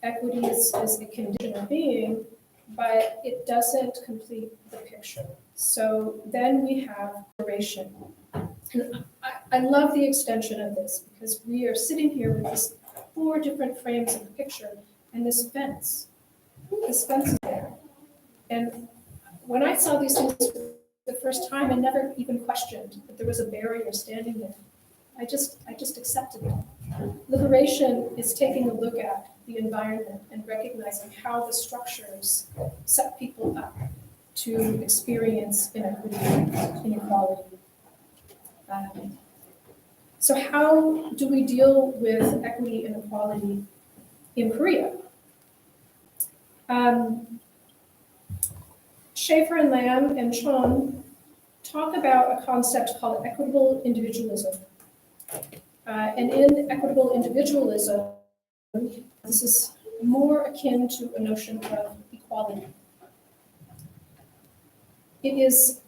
equity is a condition of being, but it doesn't complete the picture. So then we have liberation. And I love the extension of this because we are sitting here with these 4 different frames of the picture and this fence is there. And when I saw these things the first time, I never even questioned that there was a barrier standing there. I just accepted it. Liberation is taking a look at the environment and recognizing how the structures set people up to experience inequity, inequality. So how do we deal with equity and equality in Korea? Schaefer and Lamb and Chon talk about a concept called equitable individualism. And in equitable individualism, this is more akin to a notion of equality. It is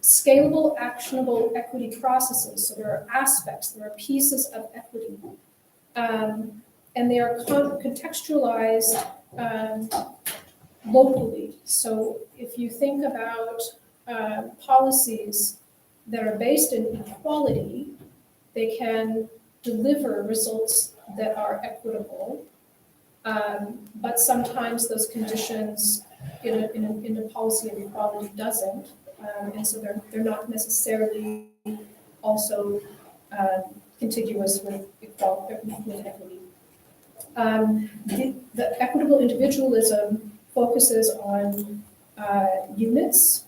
scalable, actionable equity processes. So there are aspects, there are pieces of equity, and they are contextualized locally. So if you think about policies that are based in equality, they can deliver results that are equitable, but sometimes those conditions in a policy of equality doesn't, and so they're not necessarily also contiguous with equity. The equitable individualism focuses on units,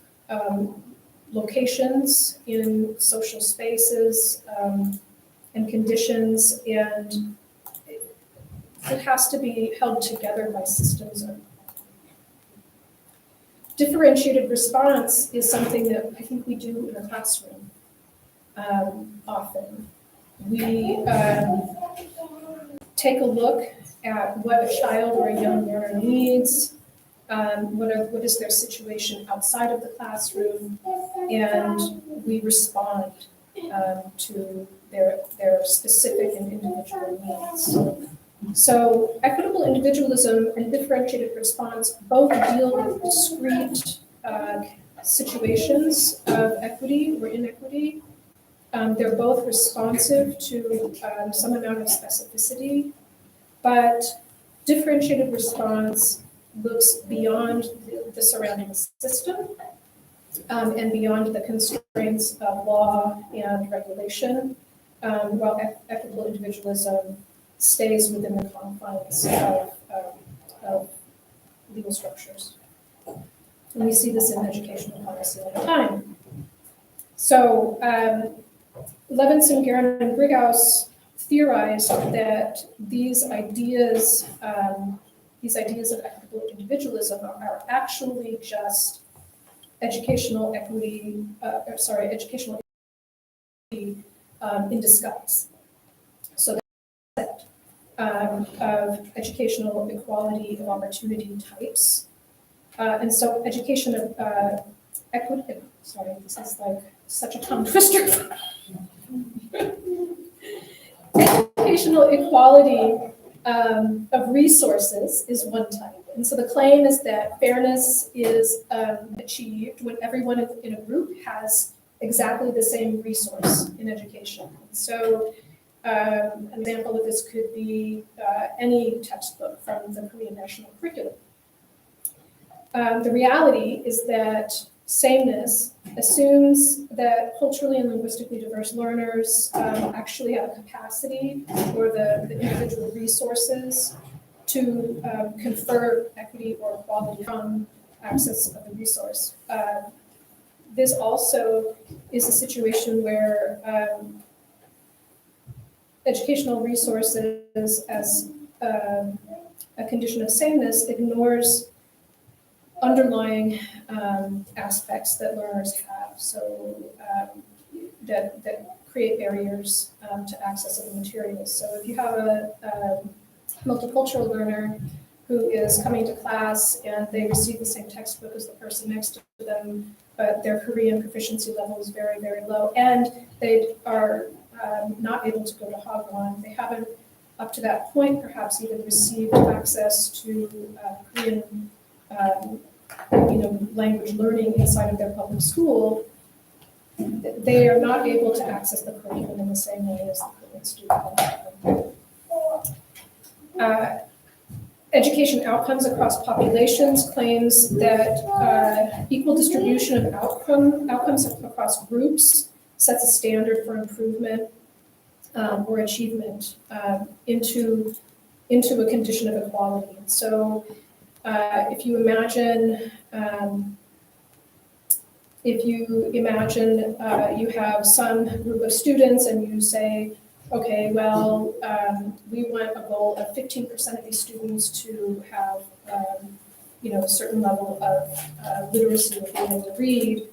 locations in social spaces, and conditions, and it has to be held together by systems. Differentiated response is something that I think we do in a classroom often. We take a look at what a child or a young learner needs, what is their situation outside of the classroom, and we respond to their specific and individual needs. So equitable individualism and differentiated response both deal with discrete situations of equity or inequity. They're both responsive to some amount of specificity, but differentiated response looks beyond the surrounding system and beyond the constraints of law and regulation, while equitable individualism stays within the confines of legal structures. And we see this in educational policy all the time. So Levinson, Guerin, and Brighouse theorized that these ideas of equitable individualism are actually just educational equity, educational equity in disguise. So of educational equality of opportunity types. And so education of equity, sorry, this is like such a tongue twister. Educational equality of resources is one type. And so the claim is that fairness is achieved when everyone in a group has exactly the same resource in education. So an example of this could be any textbook from the Korean national curriculum. The reality is that sameness assumes that culturally and linguistically diverse learners actually have a capacity or the individual resources to confer equity or equality from access of the resource. This also is a situation where educational resources as a condition of sameness ignores underlying aspects that learners have, so that create barriers to access of the materials. So if you have a multicultural learner who is coming to class and they receive the same textbook as the person next to them, but their Korean proficiency level is very, very low, and they are not able to go to Hagwon, they haven't up to that point perhaps even received access to Korean language learning inside of their public school, they are not able to access the curriculum in the same way as the Korean student. Education outcomes across populations claims that equal distribution of outcomes across groups sets a standard for improvement or achievement into a condition of equality. So if you imagine you have some group of students and you say, okay, well, we want a goal of 15% of these students to have, a certain level of literacy of being able to read.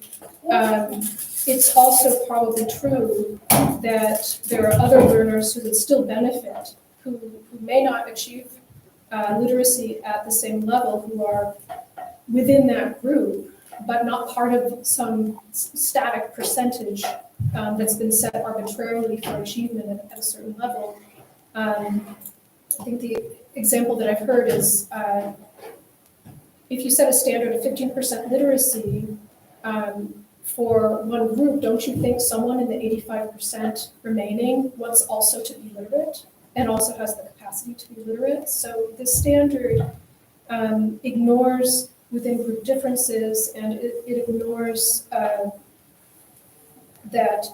It's also probably true that there are other learners who would still benefit, who may not achieve literacy at the same level, who are within that group, but not part of some static percentage that's been set arbitrarily for achievement at a certain level. I think the example that I've heard is if you set a standard of 15% literacy for one group, don't you think someone in the 85% remaining wants also to be literate and also has the capacity to be literate? So this standard ignores within group differences, and it ignores that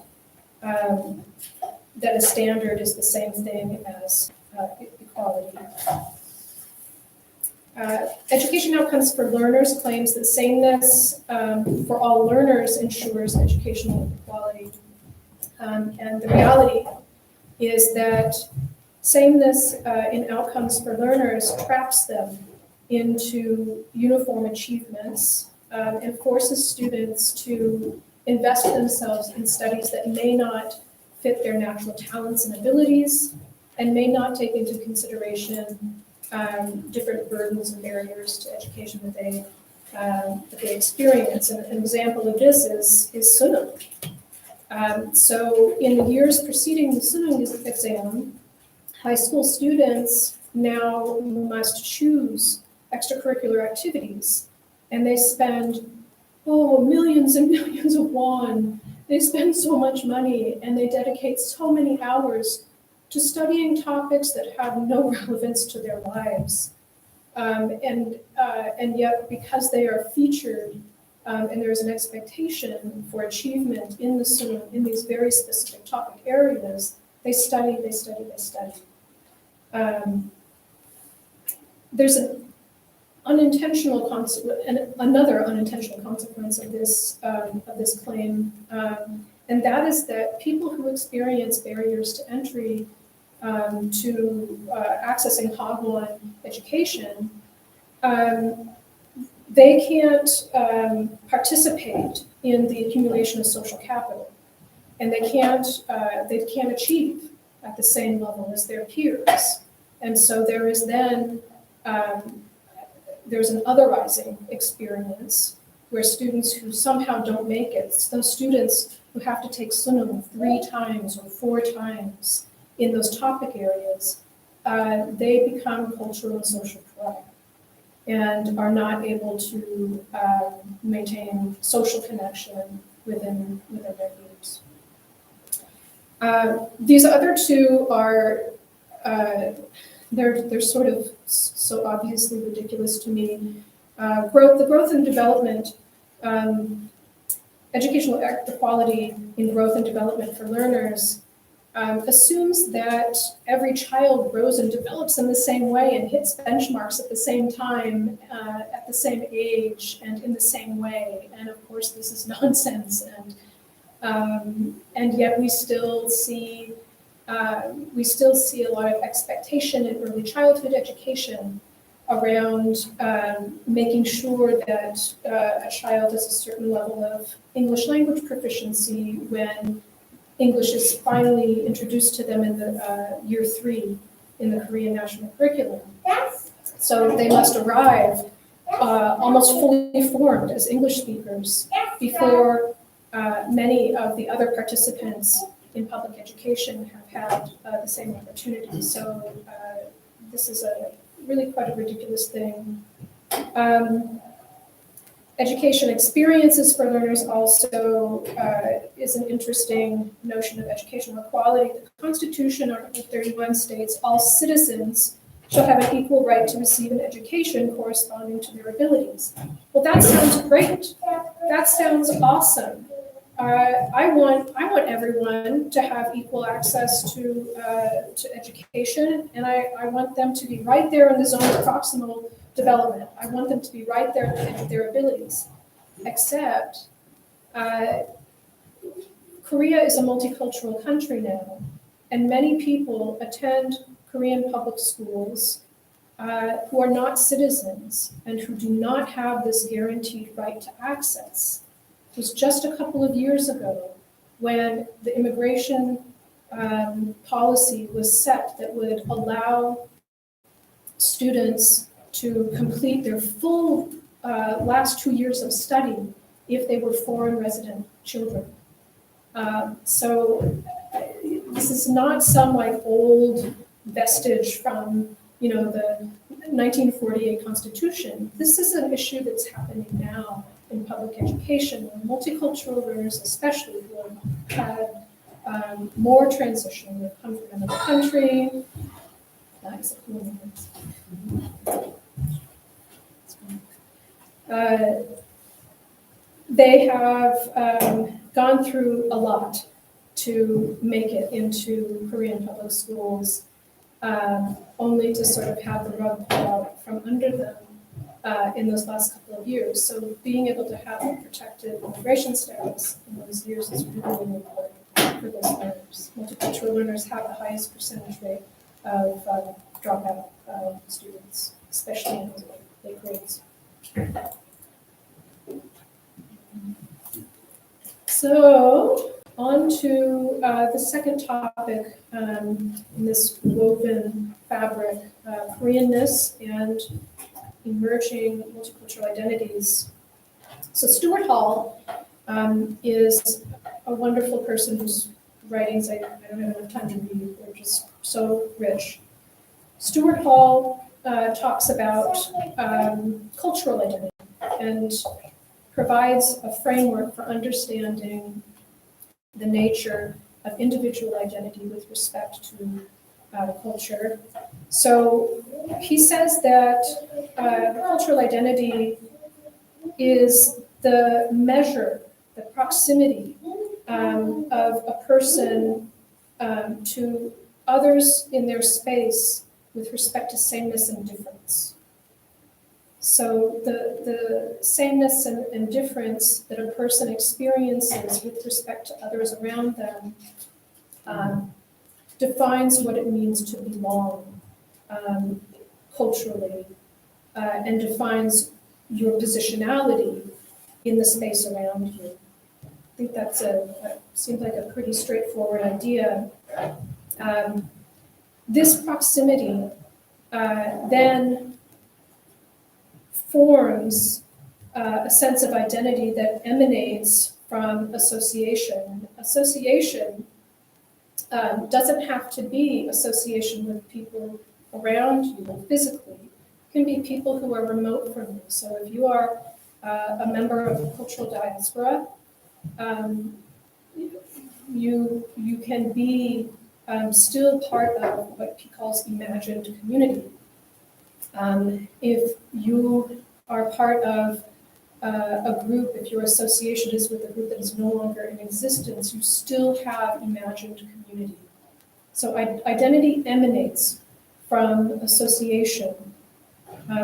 a standard is the same thing as equality. Education outcomes for learners claims that sameness for all learners ensures educational equality. And the reality is that sameness in outcomes for learners traps them into uniform achievements and forces students to invest themselves in studies that may not fit their natural talents and abilities and may not take into consideration different burdens and barriers to education that they experience. And an example of this is Sunung. So in the years preceding the Sunung exam, high school students now must choose extracurricular activities, and they spend millions and millions of won. They spend so much money, and they dedicate so many hours to studying topics that have no relevance to their lives. And yet, because they are featured, and there's an expectation for achievement in these very specific topic areas, they study. There's an unintentional another unintentional consequence of this claim, and that is that people who experience barriers to entry to accessing Hagwon education, they can't participate in the accumulation of social capital, and they can't achieve at the same level as their peers, and so there is then there's an otherizing experience where students who somehow don't make it, those students who have to take Sunung 3 times or 4 times in those topic areas, they become cultural and social pariah and are not able to maintain social connection within their groups. These other two are they're sort of so obviously ridiculous to me. The growth and development, educational equality in growth and development for learners assumes that every child grows and develops in the same way and hits benchmarks at the same time, at the same age, and in the same way. And of course, this is nonsense. And yet we still see a lot of expectation in early childhood education around making sure that a child has a certain level of English language proficiency when English is finally introduced to them in the year 3 in the Korean national curriculum. So they must arrive almost fully formed as English speakers before many of the other participants in public education have had the same opportunity. So this is really quite a ridiculous thing. Education experiences for learners also is an interesting notion of educational equality. The Constitution, Article 31, states all citizens shall have an equal right to receive an education corresponding to their abilities. Well, that sounds great. That sounds awesome. I want everyone to have equal access to education, and I want them to be right there in the zone of proximal development. I want them to be right there at the edge of their abilities. Except, Korea is a multicultural country now, and many people attend Korean public schools who are not citizens and who do not have this guaranteed right to access. It was just a couple of years ago when the immigration policy was set that would allow students to complete their full last 2 years of study if they were foreign resident children. So this is not some like old vestige from the 1948 Constitution. This is an issue that's happening now in public education, where multicultural learners, especially who have had more transition, they've come from another country. They have gone through a lot to make it into Korean public schools, only to sort of have the rug pulled out from under them in those last couple of years. So being able to have a protected immigration status in those years is really important for those learners. Multicultural learners have the highest percentage rate of dropout students, especially in the late grades. So on to the second topic in this woven fabric, Koreanness and emerging multicultural identities. So Stuart Hall is a wonderful person whose writings I don't have enough time to read. They're just so rich. Stuart Hall talks about cultural identity and provides a framework for understanding the nature of individual identity with respect to culture. So he says that cultural identity is the measure, the proximity of a person to others in their space with respect to sameness and difference. So the sameness and difference that a person experiences with respect to others around them defines what it means to belong culturally and defines your positionality in the space around you. I think that's seems like a pretty straightforward idea. This proximity then forms a sense of identity that emanates from association. Association doesn't have to be association with people around you physically. It can be people who are remote from you. So if you are a member of a cultural diaspora, you can be still part of what he calls imagined community. If you are part of a group, if your association is with a group that is no longer in existence, you still have imagined community. So identity emanates from association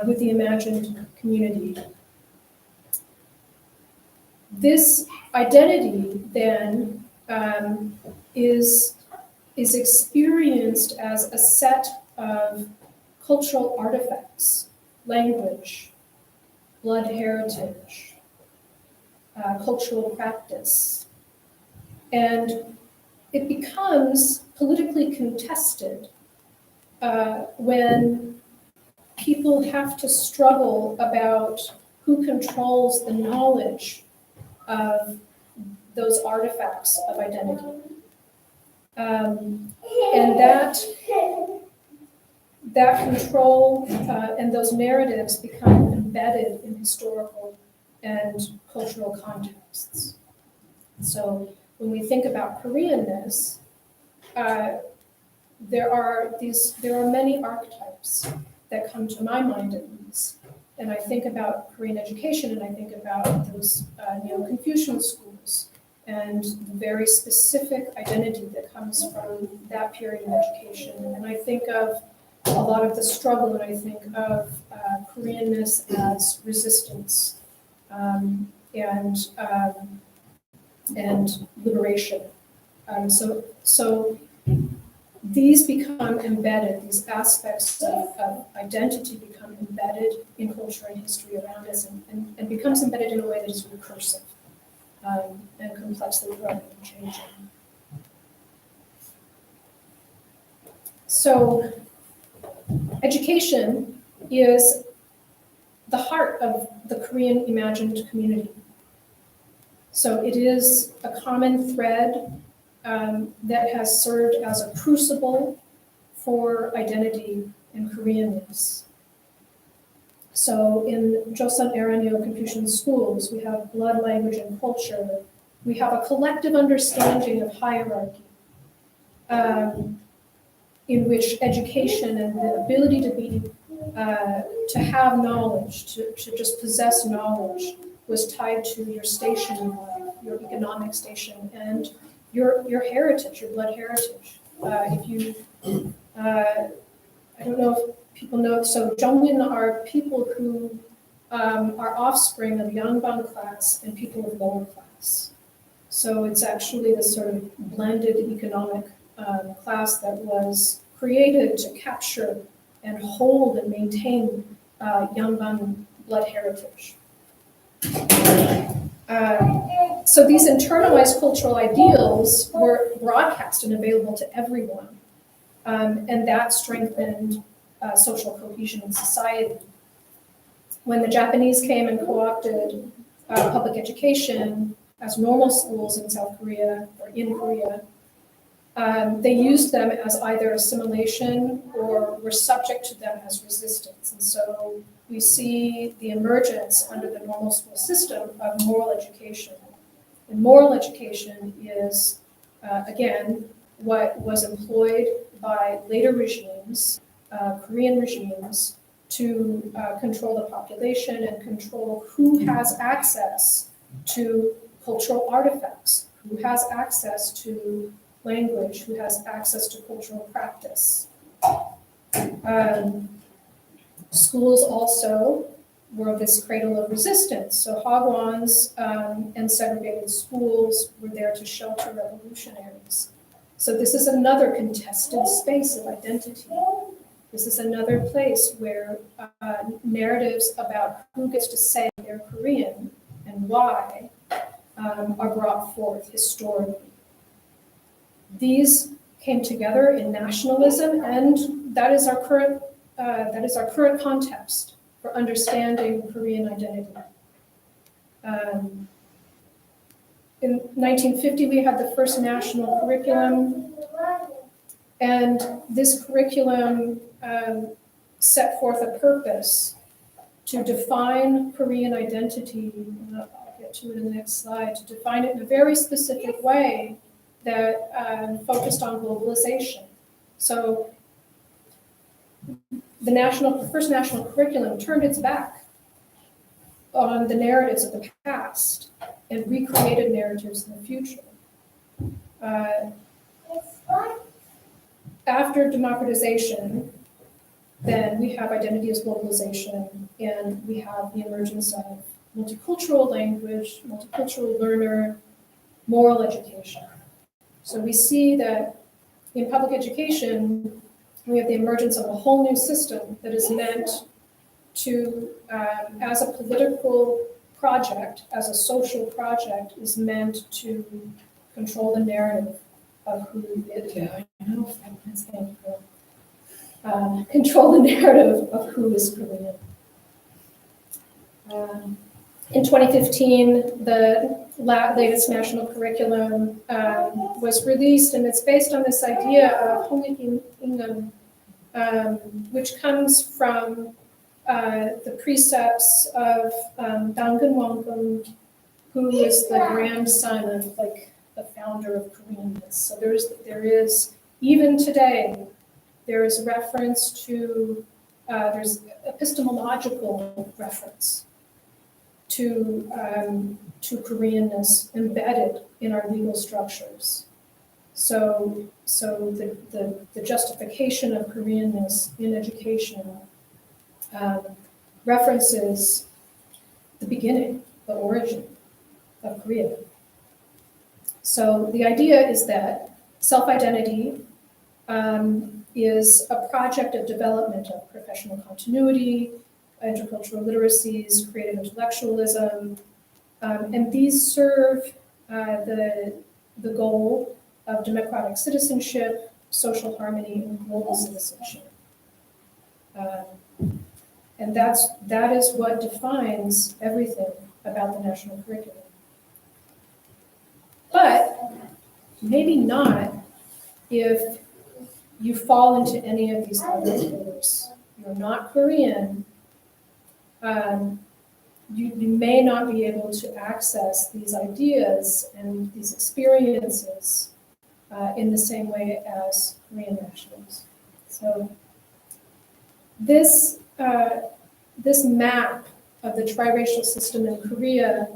with the imagined community. This identity then is experienced as a set of cultural artifacts, language, blood heritage, cultural practice. And it becomes politically contested when people have to struggle about who controls the knowledge of those artifacts of identity. And that control and those narratives become embedded in historical and cultural contexts. So when we think about Koreanness, there are many archetypes that come to my mind at least. And I think about Korean education, and I think about those Neo-Confucian schools and the very specific identity that comes from that period of education. And I think of a lot of the struggle, and I think of Koreanness as resistance and liberation. So these become embedded, these aspects of identity become embedded in culture and history around us and becomes embedded in a way that is recursive and complexly growing and changing. So education is the heart of the Korean imagined community. So it is a common thread that has served as a crucible for identity and Koreanness. So in Joseon era Neo-Confucian schools, we have blood, language, and culture. We have a collective understanding of hierarchy, in which education and the ability to have knowledge, to just possess knowledge, was tied to your station in life, your economic station, and your heritage, your blood heritage. I don't know if people know, so Jongin are people who are offspring of Yangbang class and people of lower class. So it's actually this sort of blended economic class that was created to capture and hold and maintain Yangbang blood heritage. So these internalized cultural ideals were broadcast and available to everyone, and that strengthened social cohesion in society. When the Japanese came and co-opted public education as normal schools in South Korea or in Korea, they used them as either assimilation or were subject to them as resistance. And so we see the emergence under the normal school system of moral education. And moral education is, again, what was employed by later regimes, Korean regimes, to control the population and control who has access to cultural artifacts, who has access to language, who has access to cultural practice. Schools also were this cradle of resistance. So hagwons and segregated schools were there to shelter revolutionaries. So this is another contested space of identity. This is another place where narratives about who gets to say they're Korean and why are brought forth historically. These came together in nationalism, and that is our current context for understanding Korean identity. In 1950, we had the first national curriculum, and this curriculum set forth a purpose to define Korean identity. I'll get to it in the next slide. To define it in a very specific way that focused on globalization. So the first national curriculum turned its back on the narratives of the past and recreated narratives in the future. After democratization, then we have identity as globalization, and we have the emergence of multicultural language, multicultural learner, moral education. So we see that in public education, we have the emergence of a whole new system that is meant to, as a political project, as a social project, is meant to control the narrative of who it is. Control the narrative of who is Korean. In 2015, the latest national curriculum was released, and it's based on this idea of Hongik Ingam, which comes from the precepts of Dangan Wangkum, who is the grandson of the founder of Koreanness. So there is even today, there is reference to there's epistemological reference to Koreanness embedded in our legal structures. So the justification of Koreanness in education references the beginning, the origin of Korea. So the idea is that self-identity is a project of development of professional continuity, intercultural literacies, creative intellectualism, and these serve the goal of democratic citizenship, social harmony, and global citizenship. And that is what defines everything about the national curriculum. But maybe not if you fall into any of these other pillars. You're not Korean. You may not be able to access these ideas and these experiences in the same way as Korean nationals. So this map of the triracial system in Korea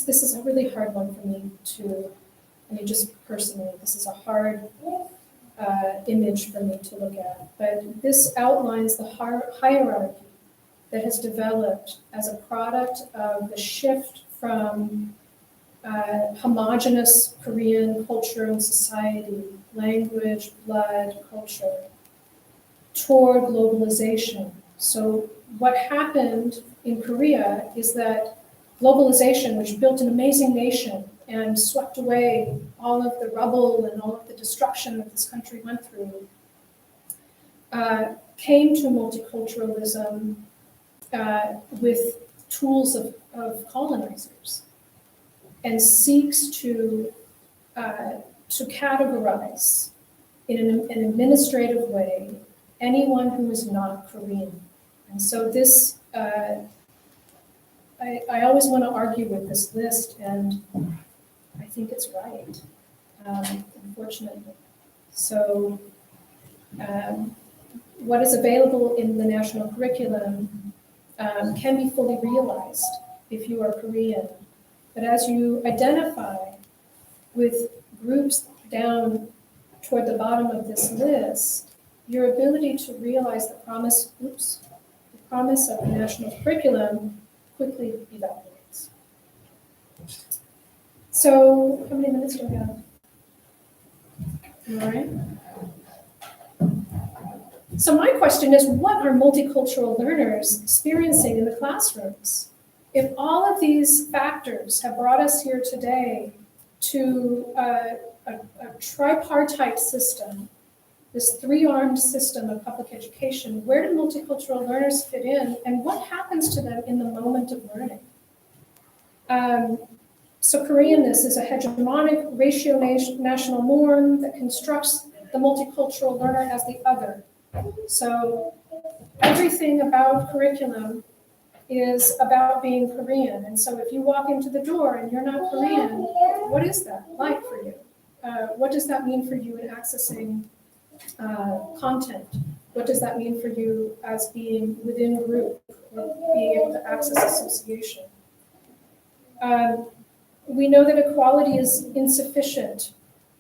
this is a really hard one for me just personally, this is a hard image for me to look at. But this outlines the hierarchy that has developed as a product of the shift from homogenous Korean culture and society, language, blood, culture, toward globalization. So what happened in Korea is that globalization, which built an amazing nation and swept away all of the rubble and all of the destruction that this country went through, came to multiculturalism with tools of colonizers and seeks to categorize in an administrative way anyone who is not Korean. And so this, I always want to argue with this list, and I think it's right, unfortunately. So what is available in the national curriculum can be fully realized if you are Korean. But as you identify with groups down toward the bottom of this list, your ability to realize the promise of the national curriculum quickly evaporates. So how many minutes do I have? All right. So my question is, what are multicultural learners experiencing in the classrooms? If all of these factors have brought us here today to a tripartite system, this three-armed system of public education, where do multicultural learners fit in, and what happens to them in the moment of learning? So Koreanness is a hegemonic ratio national norm that constructs the multicultural learner as the other. So everything about curriculum is about being Korean. And so if you walk into the door and you're not Korean, what is that like for you? What does that mean for you in accessing content? What does that mean for you as being within group or being able to access association? We know that equality is insufficient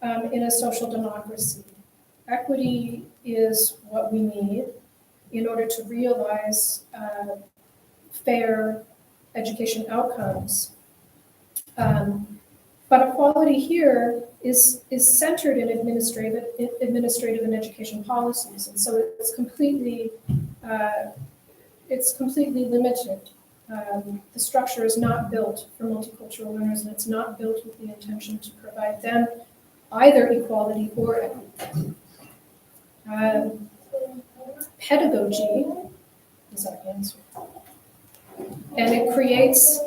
in a social democracy. Equity is what we need in order to realize fair education outcomes. But equality here is centered in administrative and education policies, and so it's completely limited. The structure is not built for multicultural learners, and it's not built with the intention to provide them either equality or equity. Pedagogy is our answer. And it creates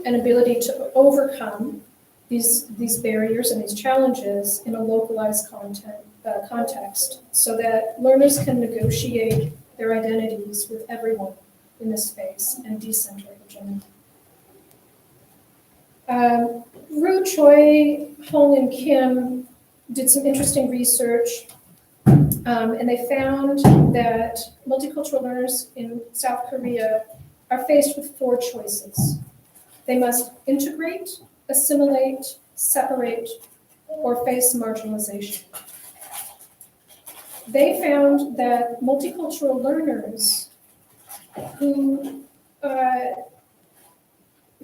an ability to overcome these barriers and these challenges in a localized context so that learners can negotiate their identities with everyone in this space and decenter hegemony. Ru, Choi, Hong, and Kim did some interesting research, and they found that multicultural learners in South Korea are faced with 4 choices. They must integrate, assimilate, separate, or face marginalization. They found that multicultural learners who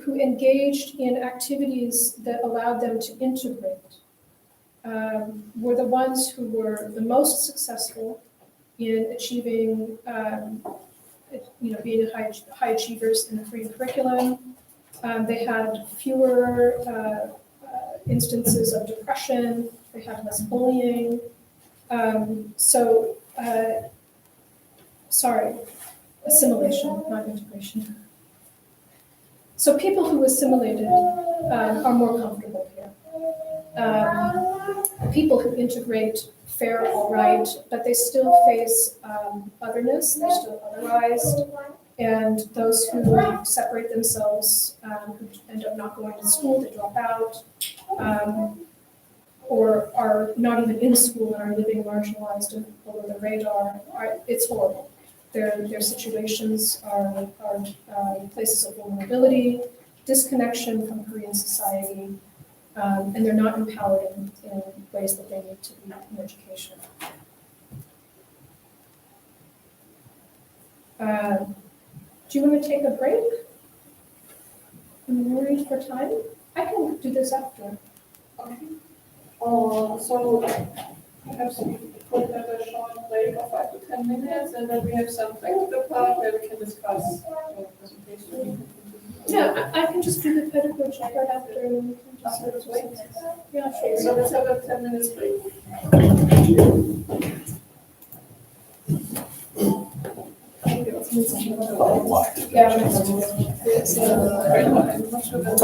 engaged in activities that allowed them to integrate were the ones who were the most successful in achieving, being high achievers in the Korean curriculum. They had fewer instances of depression. They had less bullying. Assimilation, not integration. So people who assimilated are more comfortable here. People who integrate fare all right, but they still face otherness, they're still otherized, and those who separate themselves, who end up not going to school, they drop out, or are not even in school and are living marginalized and below the radar, it's horrible. Their situations are places of vulnerability, disconnection from Korean society, and they're not empowered in ways that they need to be in education. Do you want to take a break? I'm worried for time. I can do this after. Okay. So perhaps we could have a short break of 5 to 10 minutes, and then we have some practical part where we can discuss the presentation. Yeah, I can just do the pedagogy right after. And we can just After the break? Yeah, sure. So let's have a 10 minutes break. Yeah, I'm not sure that